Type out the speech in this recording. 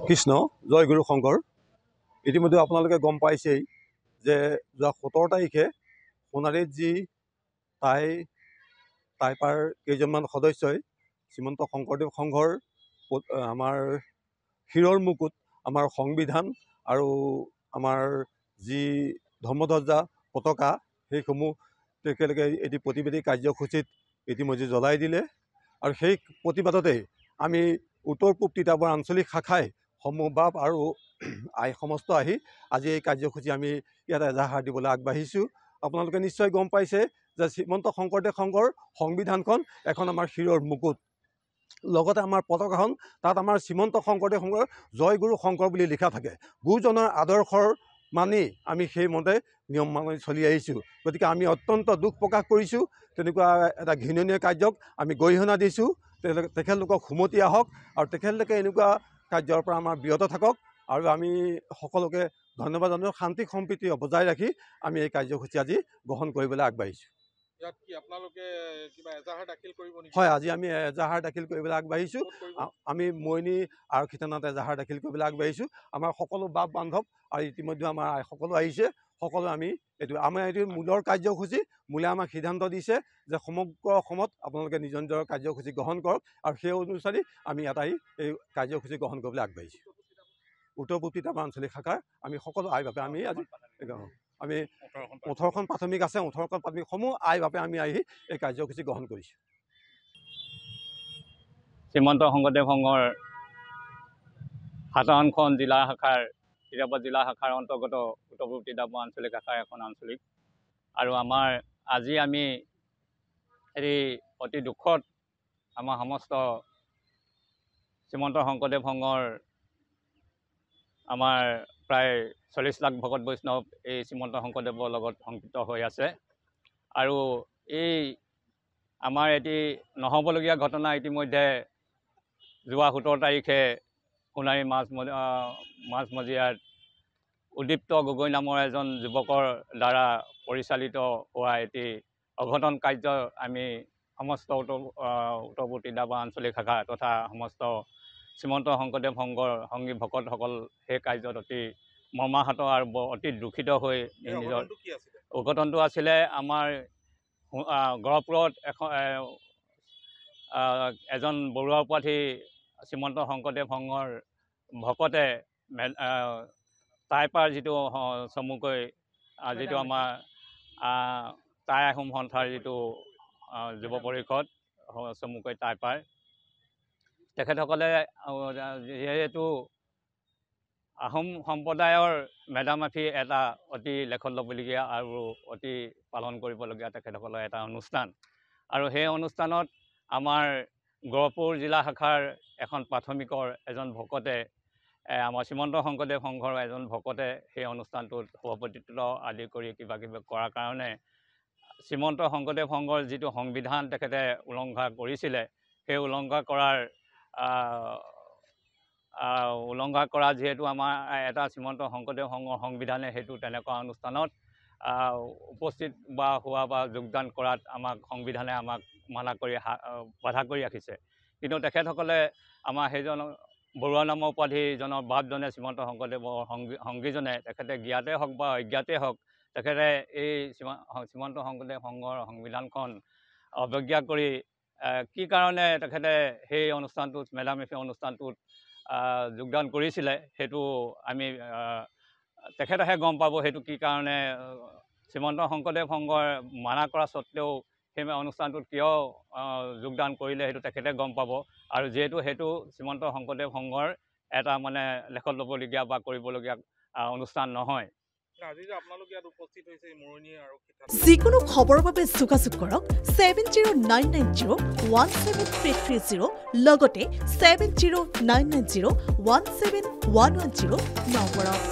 কৃষ্ণ জয় গুৰু শংকৰ। ইতিমধ্যে আপোনালোকে গম পাইছেই যে যোৱা 17 তাৰিখে সোণাৰীত যি টাইপাৰ কেইজনমান সদস্যই শ্ৰীমন্ত শংকৰদেৱ সংঘৰ আমাৰ শিৰৰ মুকুট, আমাৰ সংবিধান আৰু আমাৰ যি ধৰ্মধ্বজা পতাকা সেইসমূহ তেখেতলোকে এটি প্ৰতিবাদী কাৰ্যসূচীত ইতিমধ্যে জ্বলাই দিলে। আৰু সেই প্ৰতিবাদতেই আমি উত্তৰ পূব তিতাবৰ আঞ্চলিক শাখাই সমূহ বাপ আৰু আই সমস্ত আহি আজি এই কাৰ্যসূচী আমি ইয়াত এজাহাৰ দিবলৈ আগবাঢ়িছোঁ। আপোনালোকে নিশ্চয় গম পাইছে যে শ্ৰীমন্ত শংকৰদেৱ সংঘৰ সংবিধানখন এখন আমাৰ শিৰৰ মুকুট, লগতে আমাৰ পতাকাখন তাত আমাৰ শ্ৰীমন্ত শংকৰদেৱ সংঘৰ জয় গুৰু শংকৰ বুলি লিখা থাকে। গুৰুজনৰ আদৰ্শৰ মানি আমি সেইমতে নিয়ম মানি চলি আহিছোঁ। গতিকে আমি অত্যন্ত দুখ প্ৰকাশ কৰিছোঁ। তেনেকুৱা এটা ঘৃণনীয় কাৰ্যক আমি গৰিহণা দিছোঁ। তেখেতলোকক সুমতি আহক আৰু তেখেতলোকে এনেকুৱা কাৰ্যৰ পৰা আমাৰ বিৰত থাকক। আৰু আমি সকলোকে ধন্যবাদ জনাওঁ। শান্তি সম্প্ৰীতি বজাই ৰাখি আমি এই কাৰ্যসূচী আজি গ্ৰহণ কৰিবলৈ আগবাঢ়িছোঁ। হয়, আজি আমি এজাহাৰ দাখিল কৰিবলৈ আগবাঢ়িছোঁ। আমি মৰিনী আৰক্ষী থানাত এজাহাৰ দাখিল কৰিবলৈ আগবাঢ়িছোঁ। আমাৰ সকলো বাপ বান্ধৱ আৰু ইতিমধ্যে আমাৰ সকলো আহিছে। সকলো আমি আমাৰ এইটো মূলৰ কাৰ্যসূচী। মূলে আমাক সিদ্ধান্ত দিছে যে সমগ্ৰ অসমত আপোনালোকে নিজৰ নিজৰ কাৰ্যসূচী গ্ৰহণ কৰক, আৰু সেই অনুসাৰে আমি এটাই এই কাৰ্যসূচী গ্ৰহণ কৰিবলৈ আগবাঢ়িছোঁ। উত্তৰ পূব তিতাবৰ আঞ্চলিক শাখাৰ আমি সকলো আইভাৱে আমি আজি 18খন প্ৰাথমিক আছে, 18খন প্ৰাথমিক সমূহ আইভাৱে আমি আহি এই কাৰ্যসূচী গ্ৰহণ কৰিছোঁ। শ্ৰীমন্ত শংকৰদেৱ সংঘৰ 57খন জিলা শাখাৰ তিতাবৰ জিলা শাখাৰ অন্তৰ্গত উত্তৰ পূব তিতাবৰ আঞ্চলিক শাখাৰ এখন আঞ্চলিক। আৰু আমাৰ আজি আমি এই অতি দুখত আমাৰ সমস্ত শ্ৰীমন্ত শংকৰদেৱ সংঘৰ আমাৰ প্ৰায় 40 লাখ ভকত বৈষ্ণৱ এই শ্ৰীমন্ত শংকৰদেৱৰ লগত সংযুক্ত হৈ আছে। আৰু এই আমাৰ এটি নহ'বলগীয়া ঘটনা ইতিমধ্যে যোৱা 17 তাৰিখে সোণাৰী মাজমজিয়াত উদীপ্ত গগৈ নামৰ এজন যুৱকৰ দ্বাৰা পৰিচালিত হোৱা এটি অঘটন কাৰ্য আমি সমস্ত উত্তৰ পূব তিতাবৰ আঞ্চলিক শাখা তথা সমস্ত শ্ৰীমন্ত শংকৰদেৱ সংঘৰ সংগী ভকতসকল সেই কাৰ্যত অতি মৰ্মাহত আৰু অতি দুখিত হৈ নিজৰ অঘটনটো আছিলে আমাৰ গহপুৰত এজন বৰুৱা উপাধি শ্ৰীমন্ত শংকৰদেৱ সংঘৰ ভকতে টাইপাৰ যিটো চমুকৈ যিটো আমাৰ টাই আহোম সন্থাৰ যিটো যুৱ পৰিষদ চমুকৈ টাইপাৰ, তেখেতসকলে যিহেতু আহোম সম্প্ৰদায়ৰ মেডাম-মেফি এটা অতি লেখত ল'বলগীয়া আৰু অতি পালন কৰিবলগীয়া তেখেতসকলৰ এটা অনুষ্ঠান। আৰু সেই অনুষ্ঠানত আমাৰ গহপুৰ জিলা শাখাৰ এখন প্ৰাথমিকৰ এজন ভকতে আমাৰ শ্ৰীমন্ত শংকৰদেৱ সংঘৰ এজন ভকতে সেই অনুষ্ঠানটোত সভাপতিত্ব আদি কৰি কিবা কিবি কৰাৰ কাৰণে শ্ৰীমন্ত শংকৰদেৱ সংঘৰ যিটো সংবিধান তেখেতে উলংঘা কৰিছিলে, সেই উলংঘা কৰা যিহেতু আমাৰ এটা শ্ৰীমন্ত শংকৰদেৱ সংঘৰ সংবিধানে সেইটো তেনেকুৱা অনুষ্ঠানত উপস্থিত হোৱা বা যোগদান কৰাত আমাক সংবিধানে আমাক বাধা কৰি ৰাখিছে। কিন্তু তেখেতসকলে আমাৰ সেইজন বৰুৱা নামৰ উপাধিজনৰ বাপজনে শ্ৰীমন্ত শংকৰদেৱৰ সংগীজনে তেখেতে জ্ঞাতে হওক বা অজ্ঞাতে হওক তেখেতে এই শ্ৰীমন্ত শংকৰদেৱ সংঘৰ সংবিধানখন অৱজ্ঞা কৰি কি কাৰণে তেখেতে সেই অনুষ্ঠানটোত মেডাম-মেফি অনুষ্ঠানটোত যোগদান কৰিছিলে সেইটো আমি তেখেতেহে গম পাব সেইটো কি কাৰণে শ্ৰীমন্ত শংকৰদেৱ সংঘৰ মানা কৰা স্বত্তেও সেই অনুষ্ঠানটোত কিয় যোগদান কৰিলে সেইটো তেখেতে গম পাব। আৰু যিহেতু সেইটো শ্ৰীমন্ত শংকৰদেৱ সংঘৰ এটা মানে লেখত ল'বলগীয়া বা কৰিবলগীয়া অনুষ্ঠান নহয়। যিকোনো খবৰৰ বাবে যোগাযোগ কৰক 7099017330 লগতে 7099017110 নম্বৰত।